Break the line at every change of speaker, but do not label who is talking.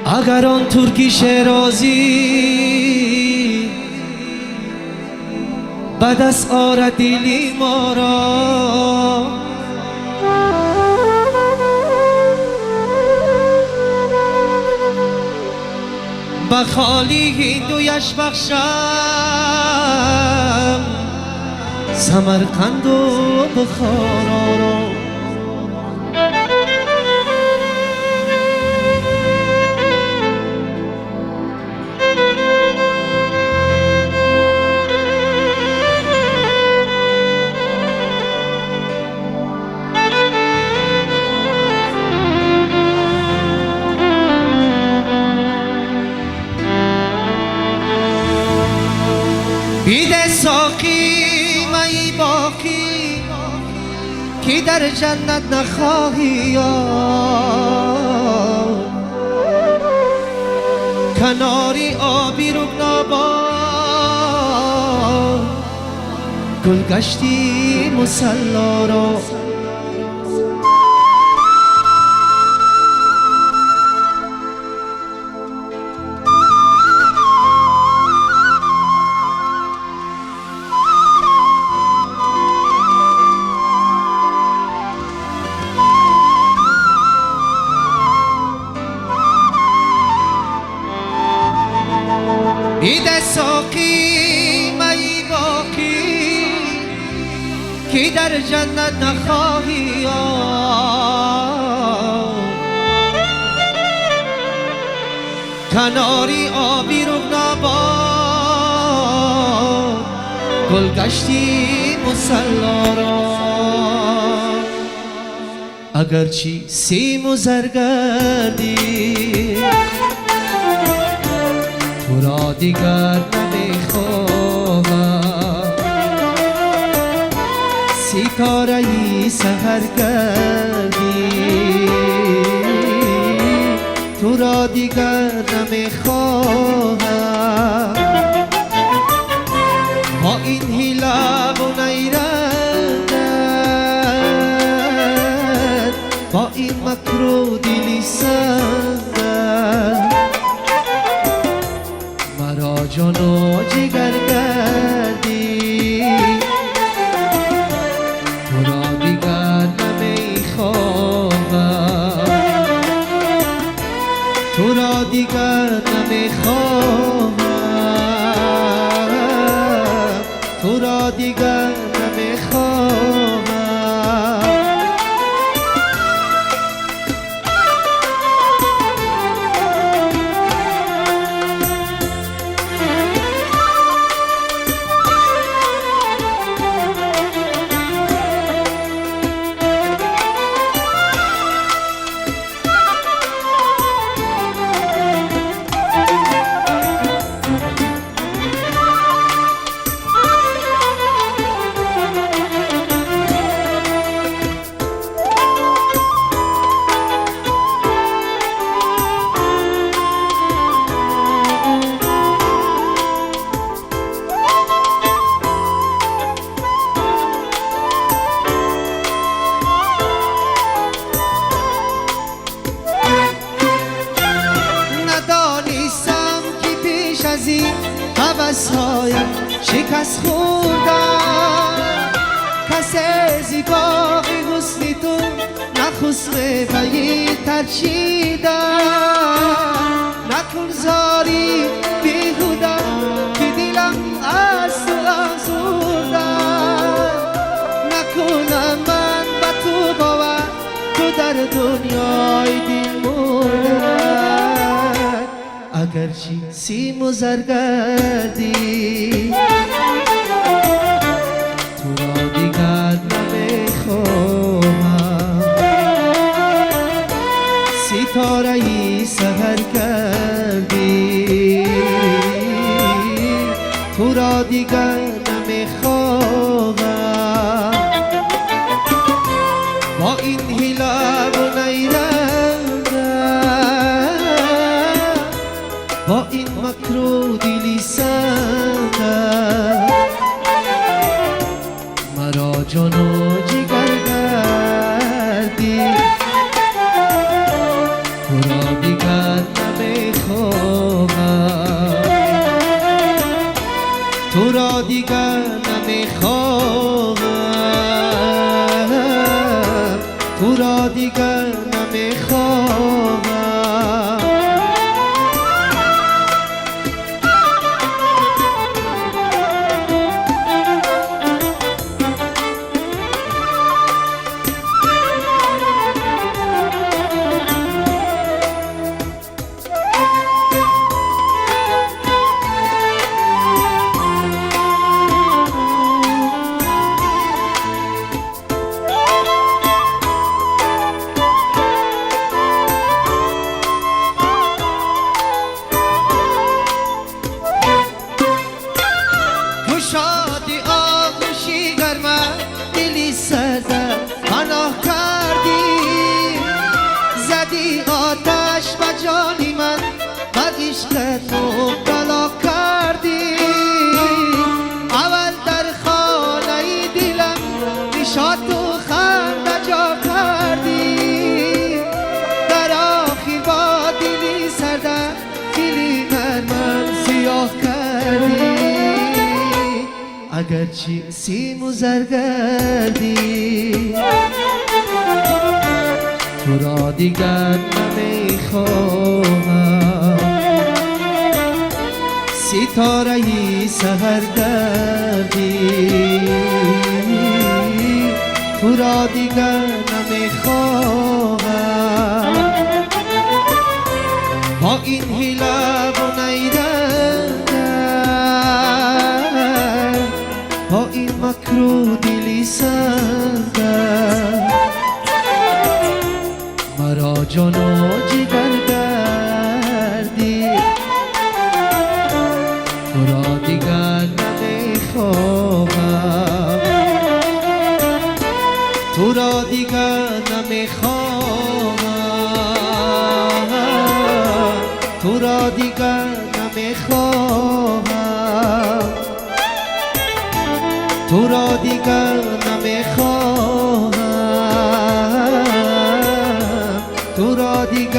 اگر آن ترکی شیرازی به دست آرد دلی ما را، به خالی هندویش بخشم سمرقند و بخارا را. بیده ساقی می باقی که در جنت نخواهی، کناری آبی رکناباد گل گشتی مصلا را. بیده ساقی می باقی که در جنت نخواهی، کناری آبی رکناباد گل گشتی مصلا را. اگرچه سیم و زرگردی تو را دیگر نمیخواهم، ستاره ای سحرگردی تو را دیگر نمیخواهم. با این حیله و نیرنگت، با این مکر و دلی سنگت مرا جان و جگر کردی، تو را دیگر نمیخواهم، تو را دیگر نمیخواهم، تو را دیگر نمیخواهم. از این هوس‌هایم شکست خوردم، کسی زیبای حسنی تو نخست پی ترچیدم. نکن زاری بیهودم که دلم از تو آزردم، نکنم من به تو باور تو در دنیای دل مردم. اگرچه سیم و زرگردی تو را دیگر نمیخواهم، ستاره ای سحر کردی تو را دیگر نمیخواهم. با این حیله و نیرنگت، با این مکر و دلی سنگت مرا جان و جگر کردی، تو را دیگر نمیخواهم. صد مبتلا کردی اول در خانه دلم نشاط و خنده جا کردی در آخر با دلی سرده دلی من سیاه کردی اگرچه سیم و زرگردی تو را دیگر نمیخواهم ستاره سحرگردی تو را دیگر نمیخواهم با این حیله و نیرنگر با این مکر و دلی سنگر مرا جان و جگر کردی تو را دیگر نمیخواهم تو را دیگر نمیخواهم تو را دیگر نمیخواهم تو را دیگر نمیخواهم تو را دیگر